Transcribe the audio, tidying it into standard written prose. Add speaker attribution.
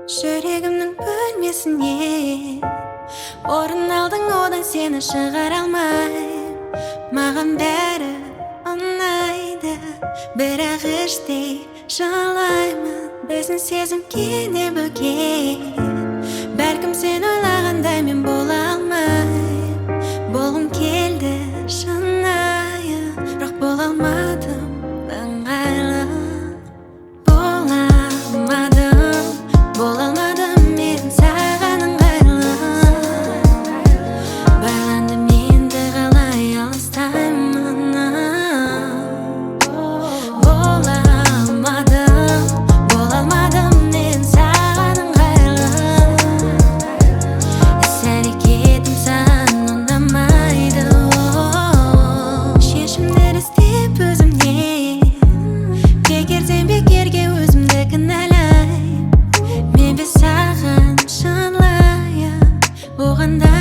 Speaker 1: Жүрегімнің бөлмесіне орын алдың, одан сені шығара алмайм. Маған бәрі ұнайды, бірақ іштей жалаймын. Біздің сезім кейде бөгет, бәлкім сен ойлағандай мен бола алмайм. Болғым келді шынайы, бірақ бола алмадым ыңғайлы. Бола алмадым мен саған ыңғайлы. Байландым енді қалай алыстаймын. Бола алмадым мен саған ыңғайлы. Іс-әрекетім саған ұнамайды. Шешімдер іздеп өзімнен, бекерден бекерге өзімді кінәлаймын. Мен бе саған шынлайын, оған да